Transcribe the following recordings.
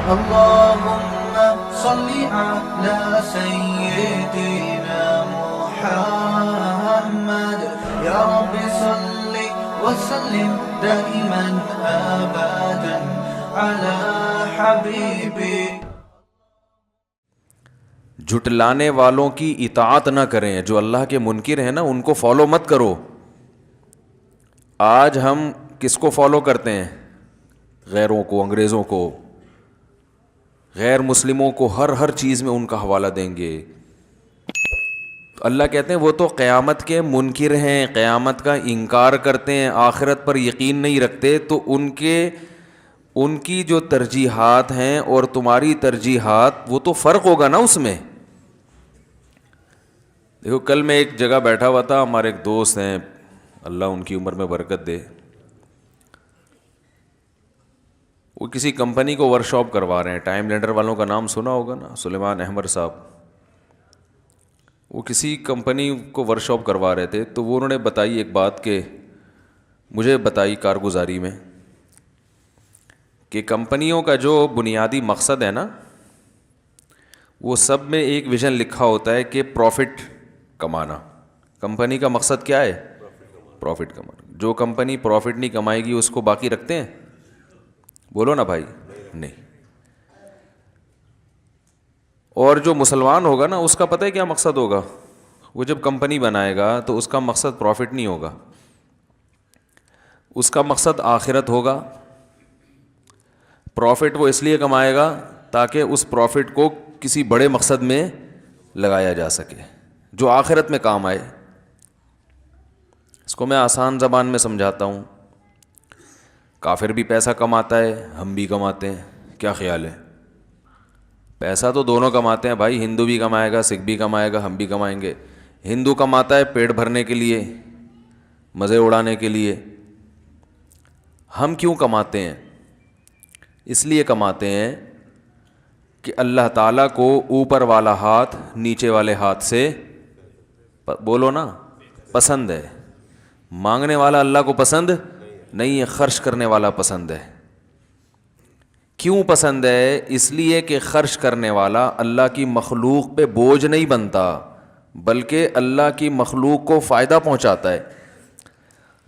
اللهم صل على سيدنا محمد يا رب صل وسلم دائما أبدا على حبيبي. جھٹلانے والوں کی اطاعت نہ کریں، جو اللہ کے منکر ہیں نا ان کو فالو مت کرو. آج ہم کس کو فالو کرتے ہیں؟ غیروں کو، انگریزوں کو، غیر مسلموں کو. ہر چیز میں ان کا حوالہ دیں گے. اللہ کہتے ہیں وہ تو قیامت کے منکر ہیں، قیامت کا انکار کرتے ہیں، آخرت پر یقین نہیں رکھتے. تو ان کی جو ترجیحات ہیں اور تمہاری ترجیحات، وہ تو فرق ہوگا نا اس میں. دیکھو کل میں ایک جگہ بیٹھا ہوا تھا، ہمارے ایک دوست ہیں، اللہ ان کی عمر میں برکت دے، وہ کسی کمپنی کو ورک شاپ کروا رہے ہیں. ٹائم لینڈر والوں کا نام سنا ہوگا نا، سلیمان احمد صاحب. وہ کسی کمپنی کو ورک شاپ کروا رہے تھے. تو وہ انہوں نے بتائی ایک بات، کہ مجھے بتائی کارگزاری میں، کہ کمپنیوں کا جو بنیادی مقصد ہے نا، وہ سب میں ایک ویژن لکھا ہوتا ہے کہ پروفٹ کمانا. کمپنی کا مقصد کیا ہے؟ پروفٹ کمانا. جو کمپنی پروفٹ نہیں کمائے گی اس کو باقی رکھتے ہیں؟ بولو نا بھائی، نہیں. اور جو مسلمان ہوگا نا اس کا پتہ ہے کیا مقصد ہوگا؟ وہ جب کمپنی بنائے گا تو اس کا مقصد پروفٹ نہیں ہوگا، اس کا مقصد آخرت ہوگا. پروفٹ وہ اس لیے کمائے گا تاکہ اس پروفٹ کو کسی بڑے مقصد میں لگایا جا سکے جو آخرت میں کام آئے. اس کو میں آسان زبان میں سمجھاتا ہوں. کافر بھی پیسہ کماتا ہے، ہم بھی کماتے ہیں، کیا خیال ہے؟ پیسہ تو دونوں کماتے ہیں بھائی. ہندو بھی کمائے گا، سکھ بھی کمائے گا، ہم بھی کمائیں گے. ہندو کماتا ہے پیٹ بھرنے کے لیے، مزے اڑانے کے لیے. ہم کیوں کماتے ہیں؟ اس لیے کماتے ہیں کہ اللہ تعالیٰ کو اوپر والا ہاتھ نیچے والے ہاتھ سے، بولو نا، پسند ہے. مانگنے والا اللہ کو پسند نہیں ہے، خرچ کرنے والا پسند ہے. کیوں پسند ہے؟ اس لیے کہ خرچ کرنے والا اللہ کی مخلوق پہ بوجھ نہیں بنتا، بلکہ اللہ کی مخلوق کو فائدہ پہنچاتا ہے.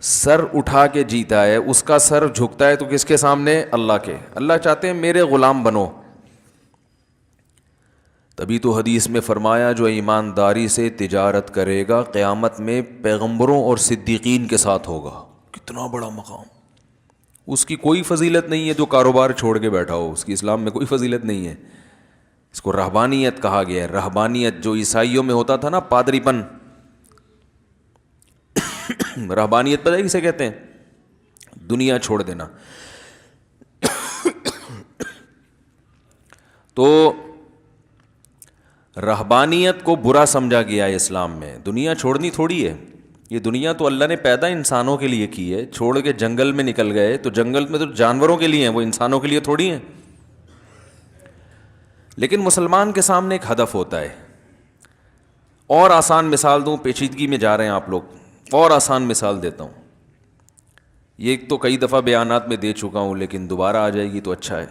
سر اٹھا کے جیتا ہے، اس کا سر جھکتا ہے تو کس کے سامنے؟ اللہ کے. اللہ چاہتے ہیں میرے غلام بنو. تبھی تو حدیث میں فرمایا جو ایمانداری سے تجارت کرے گا قیامت میں پیغمبروں اور صدیقین کے ساتھ ہوگا. کتنا بڑا مقام. اس کی کوئی فضیلت نہیں ہے جو کاروبار چھوڑ کے بیٹھا ہو، اس کی اسلام میں کوئی فضیلت نہیں ہے. اس کو رہبانیت کہا گیا ہے. رہبانیت جو عیسائیوں میں ہوتا تھا نا، پادری پن، رہبانیت پتہ ہے کسے کہتے ہیں؟ دنیا چھوڑ دینا. تو رہبانیت کو برا سمجھا گیا ہے اسلام میں. دنیا چھوڑنی تھوڑی ہے. یہ دنیا تو اللہ نے پیدا انسانوں کے لیے کی ہے. چھوڑ کے جنگل میں نکل گئے تو جنگل میں تو جانوروں کے لیے ہیں، وہ انسانوں کے لیے تھوڑی ہیں. لیکن مسلمان کے سامنے ایک ہدف ہوتا ہے. اور آسان مثال دوں، پیچیدگی میں جا رہے ہیں آپ لوگ، اور آسان مثال دیتا ہوں. یہ تو کئی دفعہ بیانات میں دے چکا ہوں لیکن دوبارہ آ جائے گی تو اچھا ہے.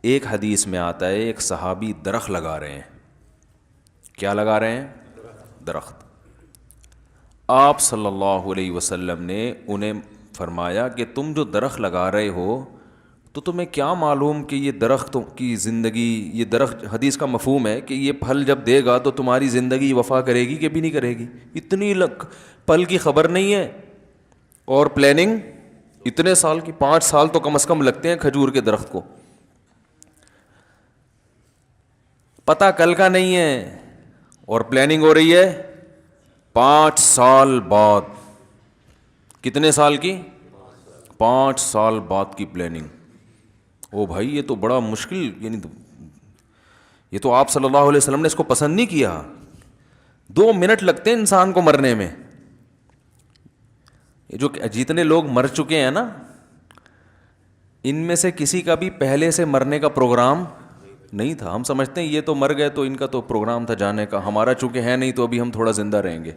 ایک حدیث میں آتا ہے ایک صحابی درخت لگا رہے ہیں. کیا لگا رہے ہیں؟ درخت. آپ صلی اللہ علیہ وسلم نے انہیں فرمایا کہ تم جو درخت لگا رہے ہو تو تمہیں کیا معلوم کہ یہ درخت کی زندگی، یہ درخت، حدیث کا مفہوم ہے کہ یہ پھل جب دے گا تو تمہاری زندگی وفا کرے گی کہ بھی نہیں کرے گی. اتنی پل کی خبر نہیں ہے. اور پلاننگ اتنے سال کی، 5 سال تو کم از کم لگتے ہیں کھجور کے درخت کو. پتہ کل کا نہیں ہے اور پلاننگ ہو رہی ہے 5 سال بعد. کتنے سال کی؟ 5 سال بعد کی پلاننگ. او بھائی یہ تو بڑا مشکل، یعنی یہ تو آپ صلی اللہ علیہ وسلم نے اس کو پسند نہیں کیا. 2 منٹ لگتے ہیں انسان کو مرنے میں. یہ جو جتنے لوگ مر چکے ہیں نا، ان میں سے کسی کا بھی پہلے سے مرنے کا پروگرام نہیں تھا. ہم سمجھتے ہیں یہ تو مر گئے تو ان کا تو پروگرام تھا جانے کا، ہمارا چونکہ ہے نہیں تو ابھی ہم تھوڑا زندہ رہیں گے.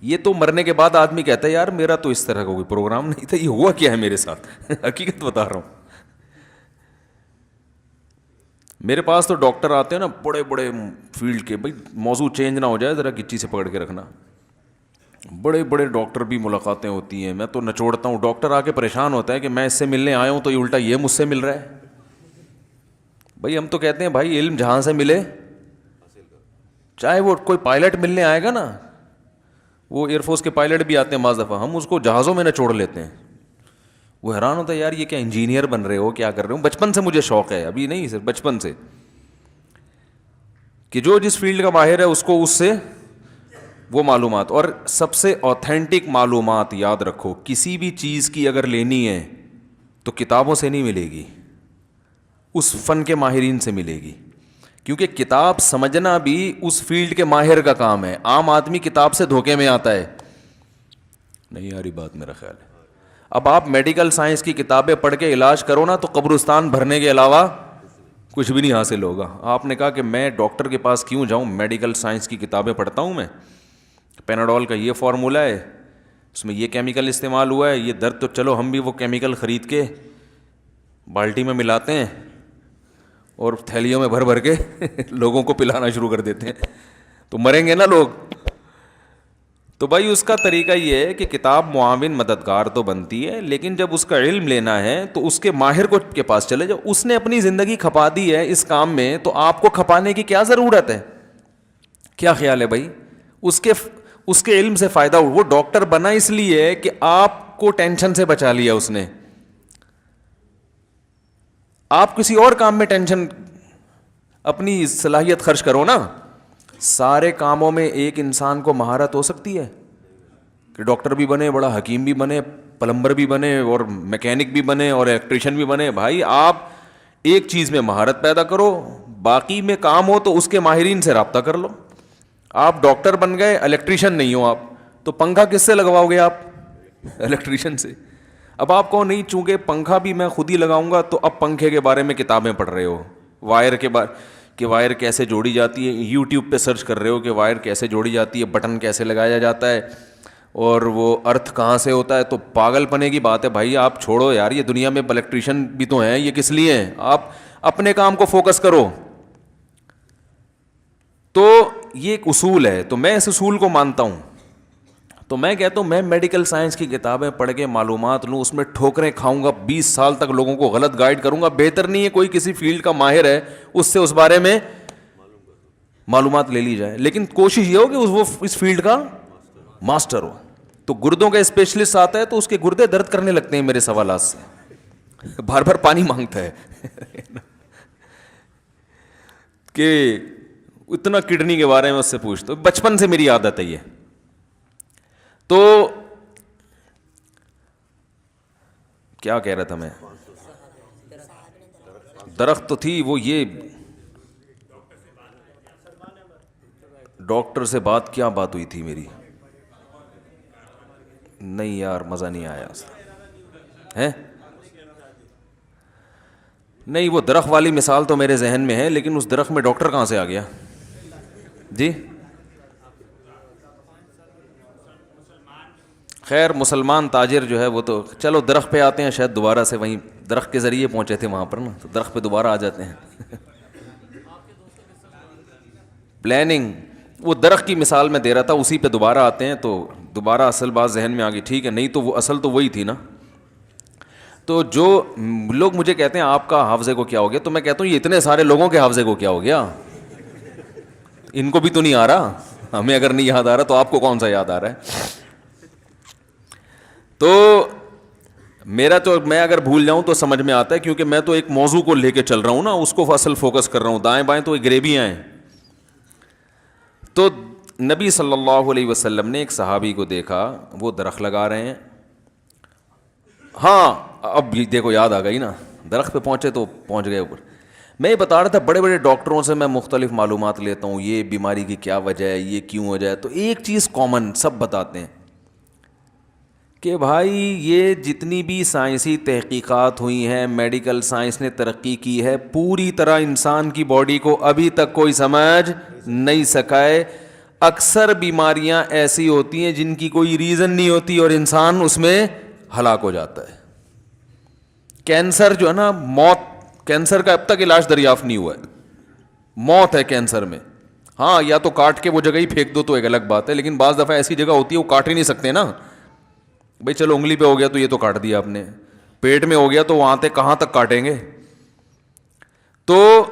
یہ تو مرنے کے بعد آدمی کہتا ہے یار میرا تو اس طرح کا کوئی پروگرام نہیں تھا، یہ ہوا کیا ہے میرے ساتھ. حقیقت بتا رہا ہوں. میرے پاس تو ڈاکٹر آتے ہیں نا بڑے بڑے فیلڈ کے، بھائی موضوع چینج نہ ہو جائے ذرا گچی سے پکڑ کے رکھنا، بڑے بڑے ڈاکٹر بھی ملاقاتیں ہوتی ہیں، میں تو نچوڑتا ہوں، ڈاکٹر آ کے پریشان ہوتا ہے کہ میں اس سے ملنے آیا ہوں تو یہ الٹا یہ مجھ سے مل رہا ہے. بھائی ہم تو کہتے ہیں بھائی علم جہاں سے ملے، چاہے وہ کوئی پائلٹ ملنے آئے گا نا، وہ ایئر فورس کے پائلٹ بھی آتے ہیں بعض دفعہ، ہم اس کو جہازوں میں نچوڑ لیتے ہیں، وہ حیران ہوتا ہے یار یہ کیا انجینئر بن رہے ہو، کیا کر رہے ہو. بچپن سے مجھے شوق ہے، ابھی نہیں صرف بچپن سے، کہ جو جس فیلڈ کا ماہر ہے اس کو اس سے وہ معلومات. اور سب سے اوتھینٹک معلومات یاد رکھو، کسی بھی چیز کی اگر لینی ہے تو کتابوں سے نہیں ملے گی، اس فن کے ماہرین سے ملے گی، کیونکہ کتاب سمجھنا بھی اس فیلڈ کے ماہر کا کام ہے. عام آدمی کتاب سے دھوکے میں آتا ہے. نہیں یاری بات میرا خیال ہے. اب آپ میڈیکل سائنس کی کتابیں پڑھ کے علاج کرو نا تو قبرستان بھرنے کے علاوہ کچھ بھی نہیں حاصل ہوگا. آپ نے کہا کہ میں ڈاکٹر کے پاس کیوں جاؤں، میڈیکل سائنس کی کتابیں پڑھتا ہوں، میں پیناڈول کا یہ فارمولہ ہے، اس میں یہ کیمیکل استعمال ہوا ہے، یہ درد تو چلو ہم بھی وہ کیمیکل خرید کے بالٹی میں ملاتے ہیں اور تھیلیوں میں بھر بھر کے لوگوں کو پلانا شروع کر دیتے ہیں، تو مریں گے نا لوگ. تو بھائی اس کا طریقہ یہ ہے کہ کتاب معاون مددگار تو بنتی ہے، لیکن جب اس کا علم لینا ہے تو اس کے ماہر کو کے پاس چلے جاؤ. اس نے اپنی زندگی کھپا دی ہے اس کام میں، تو آپ کو کھپانے کی کیا ضرورت ہے؟ کیا خیال ہے بھائی؟ اس کے علم سے فائدہ ہو. وہ ڈاکٹر بنا اس لیے کہ آپ کو ٹینشن سے بچا لیا اس نے. آپ کسی اور کام میں ٹینشن، اپنی صلاحیت خرچ کرو نا. سارے کاموں میں ایک انسان کو مہارت ہو سکتی ہے کہ ڈاکٹر بھی بنے، بڑا حکیم بھی بنے، پلمبر بھی بنے، اور میکینک بھی بنے، اور الیکٹریشین بھی بنے. بھائی آپ ایک چیز میں مہارت پیدا کرو، باقی میں کام ہو تو اس کے ماہرین سے رابطہ کر لو. آپ ڈاکٹر بن گئے، الیکٹریشین نہیں ہو آپ، تو پنکھا کس سے لگواؤ گے آپ؟ الیکٹریشین سے. اب آپ کو نہیں، چونکہ پنکھا بھی میں خود ہی لگاؤں گا، تو اب پنکھے کے بارے میں کتابیں پڑھ رہے ہو، وائر کے بارے کہ وائر کیسے جوڑی جاتی ہے، یوٹیوب پہ سرچ کر رہے ہو کہ وائر کیسے جوڑی جاتی ہے، بٹن کیسے لگایا جاتا ہے، اور وہ ارتھ کہاں سے ہوتا ہے. تو پاگل پنے کی بات ہے بھائی، آپ چھوڑو یار، یہ دنیا میں الیکٹریشین بھی تو ہیں، یہ کس لیے ہیں؟ آپ اپنے کام کو فوکس کرو. تو یہ ایک اصول ہے، تو میں اس اصول کو مانتا ہوں. تو میں کہتا ہوں میں میڈیکل سائنس کی کتابیں پڑھ کے معلومات لوں، اس میں ٹھوکریں کھاؤں گا، 20 سال تک لوگوں کو غلط گائیڈ کروں گا. بہتر نہیں ہے کوئی کسی فیلڈ کا ماہر ہے اس سے اس بارے میں معلومات لے لی جائے، لیکن کوشش یہ ہو کہ وہ اس فیلڈ کا ماسٹر ہو. تو گردوں کا اسپیشلسٹ آتا ہے تو اس کے گردے درد کرنے لگتے ہیں میرے سوالات سے، بار بار پانی مانگتا ہے کہ اتنا کڈنی کے بارے میں اس سے پوچھتا ہوں. بچپن سے میری عادت ہے یہ. تو کیا کہہ رہا تھا میں؟ درخت تو تھی وہ، یہ ڈاکٹر سے بات، کیا بات ہوئی تھی میری؟ نہیں یار مزہ نہیں آیا ہے. نہیں وہ درخت والی مثال تو میرے ذہن میں ہے، لیکن اس درخت میں ڈاکٹر کہاں سے آ گیا؟ جی خیر، مسلمان تاجر جو ہے وہ تو چلو درخت پہ آتے ہیں، شاید دوبارہ سے وہیں درخت کے ذریعے پہنچے تھے وہاں پر نا، تو درخت پہ دوبارہ آ جاتے ہیں. پلاننگ، وہ درخت کی مثال میں دے رہا تھا، اسی پہ دوبارہ آتے ہیں تو دوبارہ اصل بات ذہن میں آ گئی. ٹھیک ہے، نہیں تو وہ اصل تو وہی تھی نا. تو جو لوگ مجھے کہتے ہیں آپ کا حافظے کو کیا ہو گیا، تو میں کہتا ہوں یہ اتنے سارے لوگوں کے حافظے کو کیا ہو گیا، ان کو بھی تو نہیں آ رہا. ہمیں اگر نہیں یاد آ رہا تو آپ کو کون سا یاد آ رہا ہے؟ تو میرا تو، میں اگر بھول جاؤں تو سمجھ میں آتا ہے، کیونکہ میں تو ایک موضوع کو لے کے چل رہا ہوں نا، اس کو اصل فوکس کر رہا ہوں. دائیں بائیں تو گریبیاں ہیں. تو نبی صلی اللہ علیہ وسلم نے ایک صحابی کو دیکھا، وہ درخت لگا رہے ہیں. ہاں اب دیکھو یاد آ گئی نا، درخت پہ پہنچے تو پہنچ گئے اوپر. میں یہ بتا رہا تھا بڑے بڑے ڈاکٹروں سے میں مختلف معلومات لیتا ہوں، یہ بیماری کی کیا وجہ ہے، یہ کیوں ہو جائے. تو ایک چیز کامن سب بتاتے ہیں کہ بھائی یہ جتنی بھی سائنسی تحقیقات ہوئی ہیں، میڈیکل سائنس نے ترقی کی ہے، پوری طرح انسان کی باڈی کو ابھی تک کوئی سمجھ نہیں سکا ہے. اکثر بیماریاں ایسی ہوتی ہیں جن کی کوئی ریزن نہیں ہوتی اور انسان اس میں ہلاک ہو جاتا ہے. کینسر جو ہے نا، موت کینسر کا اب تک علاج دریافت نہیں ہوا ہے. موت ہے کینسر میں. ہاں یا تو کاٹ کے وہ جگہ ہی پھینک دو تو ایک الگ بات ہے, لیکن بعض دفعہ ایسی جگہ ہوتی ہے وہ کاٹ ہی نہیں سکتے نا بھائی. چلو انگلی پہ ہو گیا تو یہ تو کاٹ دیا آپ نے, پیٹ میں ہو گیا تو وہاں تک کہاں تک کاٹیں گے. تو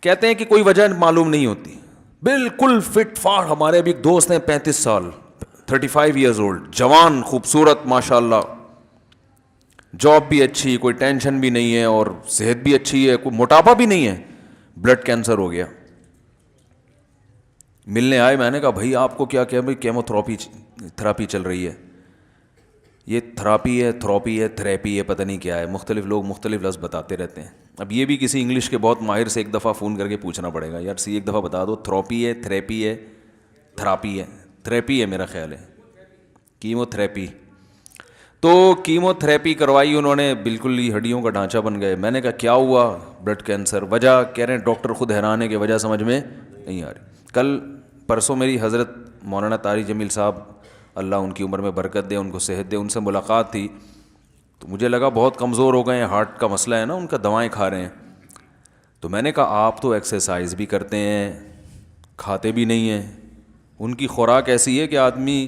کہتے ہیں کہ کوئی وجہ معلوم نہیں ہوتی, بالکل فٹ فاٹ. ہمارے ابھی ایک دوست ہیں 35 سال 35 ایئرز اولڈ, جوان خوبصورت ماشاء اللہ, جاب بھی اچھی, کوئی ٹینشن بھی نہیں ہے اور صحت بھی اچھی ہے, کوئی موٹاپا بھی نہیں ہے. بلڈ کینسر ہو گیا. ملنے آئے, میں نے کہا بھائی آپ کو کیا کیا؟ بھائی کیمو تھراپی چل رہی ہے. یہ تھراپی ہے, تھراپی ہے, تھریپی ہے, پتہ نہیں کیا ہے, مختلف لوگ مختلف لفظ بتاتے رہتے ہیں. اب یہ بھی کسی انگلش کے بہت ماہر سے ایک دفعہ فون کر کے پوچھنا پڑے گا, یار ایک دفعہ بتا دو تھراپی ہے, تھریپی ہے, تھراپی ہے. تھریپی ہے میرا خیال ہے, کیمو تھریپی. تو کیمو تھریپی کروائی انہوں نے, بالکل ہی ہڈیوں کا ڈھانچہ بن گئے. میں نے کہا کیا ہوا؟ Blood cancer. وجہ کہہ رہے ہیں ڈاکٹر خود حیران ہے کہ وجہ سمجھ میں نہیں آ رہی. کل پرسوں میری حضرت مولانا طارق جمیل صاحب, اللہ ان کی عمر میں برکت دے, ان کو صحت دے, ان سے ملاقات تھی. تو مجھے لگا بہت کمزور ہو گئے ہیں, ہارٹ کا مسئلہ ہے نا ان کا, دوائیں کھا رہے ہیں. تو میں نے کہا آپ تو ایکسرسائز بھی کرتے ہیں, کھاتے بھی نہیں ہیں. ان کی خوراک ایسی ہے کہ آدمی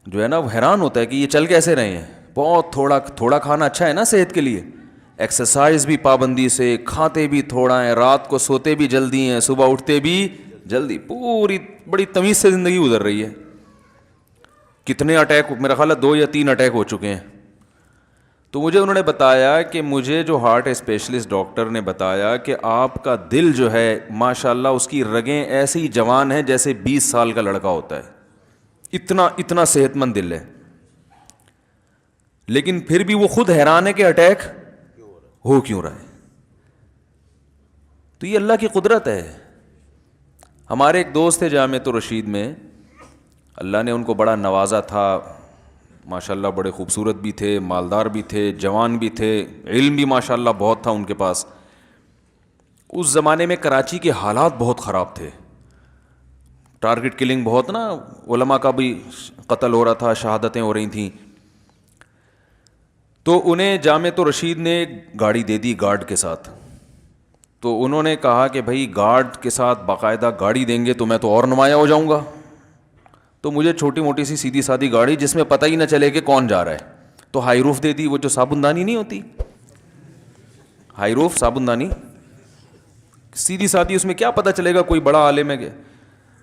جو ہے نا وہ حیران ہوتا ہے کہ یہ چل کیسے رہے ہیں. بہت تھوڑا کھانا اچھا ہے نا صحت کے لیے, ایکسرسائز بھی پابندی سے, کھاتے بھی تھوڑا ہیں, رات کو سوتے بھی جلدی ہیں, صبح اٹھتے بھی جلدی, پوری بڑی تمیز سے زندگی گزر رہی ہے. کتنے اٹیک, میرا خیال ہے 2 یا 3 اٹیک ہو چکے ہیں. تو مجھے انہوں نے بتایا کہ مجھے جو ہارٹ اسپیشلسٹ ڈاکٹر نے بتایا کہ آپ کا دل جو ہے ماشاءاللہ اس کی رگیں ایسی جوان ہیں جیسے 20 سال کا لڑکا ہوتا ہے, اتنا صحت مند دل ہے. لیکن پھر بھی وہ خود حیران ہے کہ اٹیک ہو کیوں رہا ہے. تو یہ اللہ کی قدرت ہے. ہمارے ایک دوست تھے جامعۃ الرشید میں, اللہ نے ان کو بڑا نوازا تھا ماشاءاللہ, بڑے خوبصورت بھی تھے, مالدار بھی تھے, جوان بھی تھے, علم بھی ماشاءاللہ بہت تھا ان کے پاس. اس زمانے میں کراچی کے حالات بہت خراب تھے, ٹارگٹ کلنگ بہت نا, علماء کا بھی قتل ہو رہا تھا, شہادتیں ہو رہی تھیں. تو انہیں جامعۃ الرشید نے گاڑی دے دی گارڈ کے ساتھ. تو انہوں نے کہا کہ بھائی گارڈ کے ساتھ باقاعدہ گاڑی دیں گے تو میں تو اور نمایاں ہو جاؤں گا. تو مجھے چھوٹی موٹی سی سیدھی سادھی گاڑی جس میں پتہ ہی نہ چلے کہ کون جا رہا ہے, تو ہائی روف دے دی. وہ جو صابن دانی نہیں ہوتی, ہائی روف صابن دانی سیدھی سادھی, اس میں کیا پتہ چلے گا کوئی بڑا عالم ہے کہ.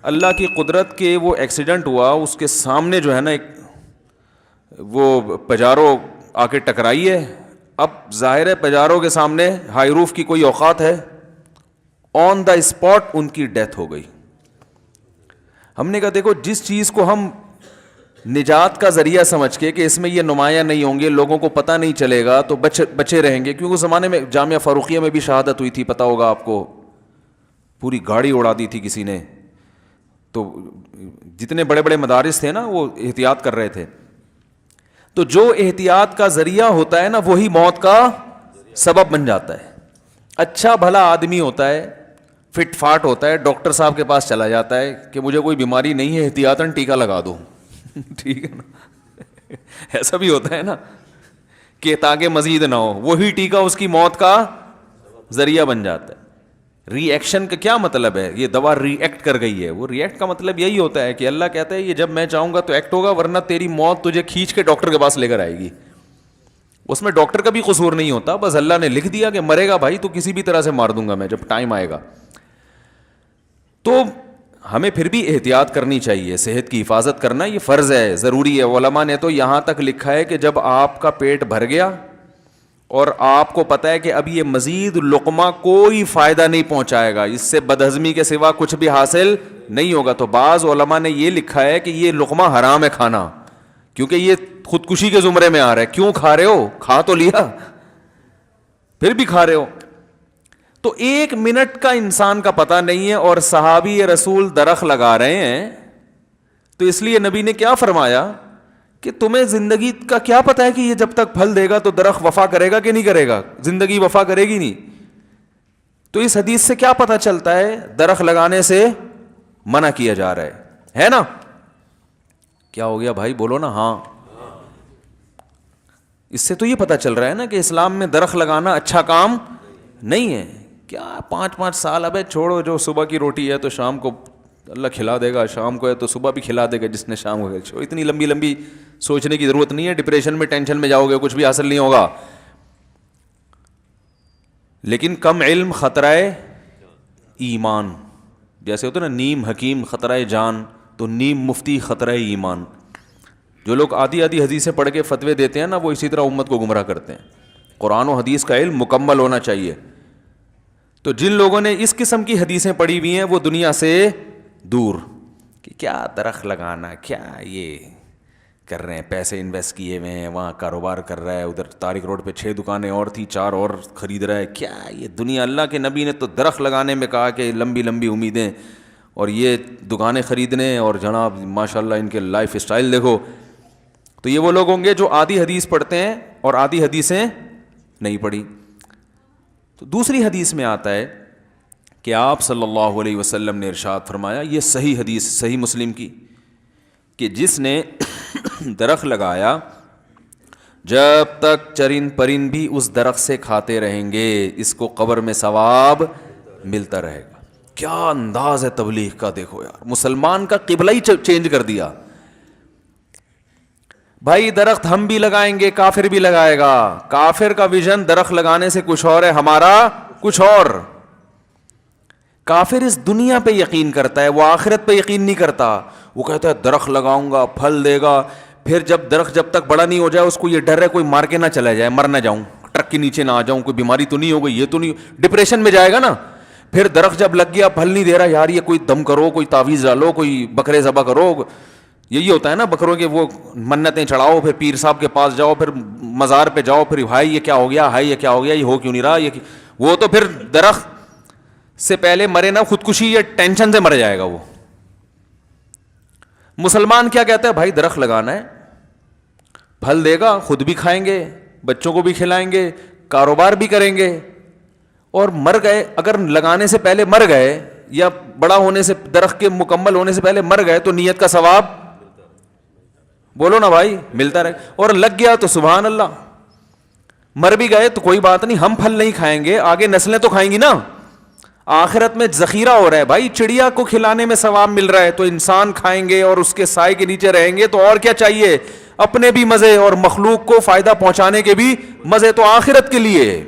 اللہ کی قدرت کے وہ ایکسیڈنٹ ہوا, اس کے سامنے جو ہے نا ایک وہ پجارو آ کے ٹکرائی ہے. اب ظاہر ہے پجارو کے سامنے ہائی روف کی کوئی اوقات ہے, آن دا اسپاٹ ان کی ڈیتھ ہو گئی. ہم نے کہا دیکھو جس چیز کو ہم نجات کا ذریعہ سمجھ کے کہ اس میں یہ نمایاں نہیں ہوں گے, لوگوں کو پتہ نہیں چلے گا تو بچے رہیں گے. کیونکہ اس زمانے میں جامعہ فاروقیہ میں بھی شہادت ہوئی تھی, پتہ ہوگا آپ کو, پوری گاڑی اڑا دی تھی کسی نے. تو جتنے بڑے بڑے مدارس تھے نا وہ احتیاط کر رہے تھے. تو جو احتیاط کا ذریعہ ہوتا ہے نا وہی موت کا سبب بن جاتا ہے. اچھا بھلا آدمی ہوتا ہے, فٹ فاٹ ہوتا ہے, ڈاکٹر صاحب کے پاس چلا جاتا ہے کہ مجھے کوئی بیماری نہیں ہے, احتیاطاً ٹیکہ لگا دو. ٹھیک ہے نا, ایسا بھی ہوتا ہے نا کہ تاکہ مزید نہ ہو, وہی ٹیکہ اس کی موت کا ذریعہ بن جاتا ہے. ری ایکشن کا کیا مطلب ہے؟ یہ دوا ری ایکٹ کر گئی ہے. وہ ری ایکٹ کا مطلب یہی ہوتا ہے کہ اللہ کہتا ہے یہ جب میں چاہوں گا تو ایکٹ ہوگا, ورنہ تیری موت تجھے کھینچ کے ڈاکٹر کے پاس لے کر آئے گی. اس میں ڈاکٹر کا بھی قصور نہیں ہوتا, بس اللہ نے لکھ دیا کہ مرے گا بھائی تو کسی بھی طرح سے مار دوں گا میں جب ٹائم آئے گا. تو ہمیں پھر بھی احتیاط کرنی چاہیے, صحت کی حفاظت کرنا یہ فرض ہے, ضروری ہے. علماء نے تو یہاں تک لکھا ہے کہ جب آپ کا پیٹ بھر گیا اور آپ کو پتہ ہے کہ اب یہ مزید لقمہ کوئی فائدہ نہیں پہنچائے گا, اس سے بدہضمی کے سوا کچھ بھی حاصل نہیں ہوگا, تو بعض علماء نے یہ لکھا ہے کہ یہ لقمہ حرام ہے کھانا, کیونکہ یہ خودکشی کے زمرے میں آ رہا ہے. کیوں کھا رہے ہو؟ کھا تو لیا, پھر بھی کھا رہے ہو. تو 1 منٹ کا انسان کا پتہ نہیں ہے, اور صحابی رسول درخت لگا رہے ہیں. تو اس لیے نبی نے کیا فرمایا کہ تمہیں زندگی کا کیا پتہ ہے کہ یہ جب تک پھل دے گا تو درخت وفا کرے گا کہ نہیں کرے گا؟ زندگی وفا کرے گی نہیں. تو اس حدیث سے کیا پتہ چلتا ہے؟ درخت لگانے سے منع کیا جا رہا ہے نا. کیا ہو گیا بھائی؟ بولو نا. ہاں, اس سے تو یہ پتہ چل رہا ہے نا کہ اسلام میں درخت لگانا اچھا کام نہیں ہے. کیا 5 سال ابے چھوڑو, جو صبح کی روٹی ہے تو شام کو اللہ کھلا دے گا, شام کو ہے تو صبح بھی کھلا دے گا جس نے شام کو چھوڑو. اتنی لمبی سوچنے کی ضرورت نہیں ہے, ڈپریشن میں ٹینشن میں جاؤ گے کچھ بھی حاصل نہیں ہوگا. لیکن کم علم خطرہ ایمان, جیسے ہوتا ہے نا نیم حکیم خطرہ جان, تو نیم مفتی خطرہ ایمان. جو لوگ آدھی حدیثیں پڑھ کے فتوے دیتے ہیں نا, وہ اسی طرح امت کو گمراہ کرتے ہیں. قرآن و حدیث کا علم مکمل ہونا چاہیے. تو جن لوگوں نے اس قسم کی حدیثیں پڑھی ہوئی ہیں وہ دنیا سے دور, کہ کیا درخت لگانا, کیا یہ کر رہے ہیں, پیسے انویسٹ کیے ہوئے ہیں, وہاں کاروبار کر رہا ہے, ادھر طارق روڈ پہ 6 دکانیں اور تھی, 4 اور خرید رہا ہے, کیا یہ دنیا. اللہ کے نبی نے تو درخت لگانے میں کہا کہ لمبی امیدیں, اور یہ دکانیں خریدنے, اور جناب ماشاء اللہ ان کے لائف اسٹائل دیکھو. تو یہ وہ لوگ ہوں گے جو آدھی حدیث پڑھتے ہیں اور آدھی حدیثیں نہیں پڑھی. تو دوسری حدیث میں آتا ہے کہ آپ صلی اللہ علیہ وسلم نے ارشاد فرمایا, یہ صحیح حدیث صحیح مسلم کی, کہ جس نے درخت لگایا جب تک چرند پرند بھی اس درخت سے کھاتے رہیں گے, اس کو قبر میں ثواب ملتا رہے گا. کیا انداز ہے تبلیغ کا, دیکھو یار, مسلمان کا قبلہ ہی چینج کر دیا. بھائی درخت ہم بھی لگائیں گے, کافر بھی لگائے گا. کافر کا ویژن درخت لگانے سے کچھ اور ہے, ہمارا کچھ اور. کافر اس دنیا پہ یقین کرتا ہے, وہ آخرت پہ یقین نہیں کرتا. وہ کہتا ہے درخت لگاؤں گا پھل دے گا, پھر جب درخت جب تک بڑا نہیں ہو جائے اس کو یہ ڈر ہے کوئی مار کے نہ چلا جائے, مر نہ جاؤں, ٹرک کے نیچے نہ آ جاؤں, کوئی بیماری تو نہیں ہو گئی, یہ تو نہیں, ڈپریشن میں جائے گا نا. پھر درخت جب لگ گیا پھل نہیں دے رہا, یار یہ کوئی دم کرو, کوئی تعویذ ڈالو, کوئی بکرے ذبح کرو. یہی ہوتا ہے نا بکروں کے وہ منتیں چڑھاؤ, پھر پیر صاحب کے پاس جاؤ, پھر مزار پہ جاؤ, پھر بھائی یہ کیا ہو گیا, ہائی یہ کیا ہو گیا, یہ ہو کیوں نہیں رہا, یہ وہ تو پھر درخت سے پہلے مرے نا خودکشی یا ٹینشن سے مر جائے گا وہ. مسلمان کیا کہتا ہے, بھائی درخت لگانا ہے, پھل دے گا, خود بھی کھائیں گے, بچوں کو بھی کھلائیں گے, کاروبار بھی کریں گے. اور مر گئے, اگر لگانے سے پہلے مر گئے یا بڑا ہونے سے, درخت کے مکمل ہونے سے پہلے مر گئے, تو نیت کا ثواب بولو نا بھائی ملتا رہے. اور لگ گیا تو سبحان اللہ. مر بھی گئے تو کوئی بات نہیں, ہم پھل نہیں کھائیں گے, آگے نسلیں تو کھائیں گی نا. آخرت میں ذخیرہ ہو رہا ہے بھائی, چڑیا کو کھلانے میں ثواب مل رہا ہے, تو انسان کھائیں گے اور اس کے سائے کے نیچے رہیں گے, تو اور کیا چاہیے, اپنے بھی مزے اور مخلوق کو فائدہ پہنچانے کے بھی مزے. تو آخرت کے لیے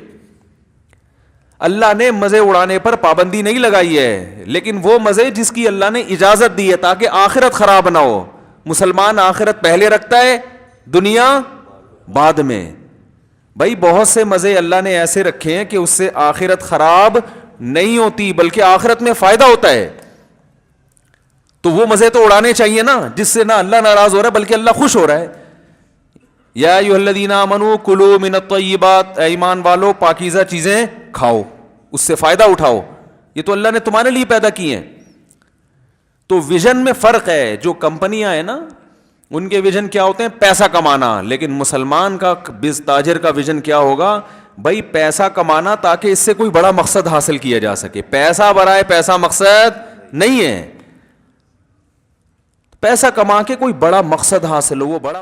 اللہ نے مزے اڑانے پر پابندی نہیں لگائی ہے, لیکن وہ مزے جس کی اللہ نے اجازت دی ہے تاکہ آخرت خراب نہ ہو. مسلمان آخرت پہلے رکھتا ہے, دنیا بعد میں. بھائی بہت سے مزے اللہ نے ایسے رکھے ہیں کہ اس سے آخرت خراب نہیں ہوتی بلکہ آخرت میں فائدہ ہوتا ہے. تو وہ مزے تو اڑانے چاہیے نا جس سے نہ اللہ ناراض ہو رہا ہے بلکہ اللہ خوش ہو رہا ہے. یا ایھا الذین آمنوا کلوا من الطیبات, اے ایمان والو پاکیزہ چیزیں کھاؤ, اس سے فائدہ اٹھاؤ, یہ تو اللہ نے تمہارے لیے پیدا کی ہیں. تو ویژن میں فرق ہے. جو کمپنیاں ہیں نا ان کے ویژن کیا ہوتے ہیں, پیسہ کمانا, لیکن مسلمان کا تاجر کا ویژن کیا ہوگا, بھائی پیسہ کمانا تاکہ اس سے کوئی بڑا مقصد حاصل کیا جا سکے. پیسہ برائے پیسہ مقصد نہیں ہے, پیسہ کما کے کوئی بڑا مقصد حاصل ہو, وہ بڑا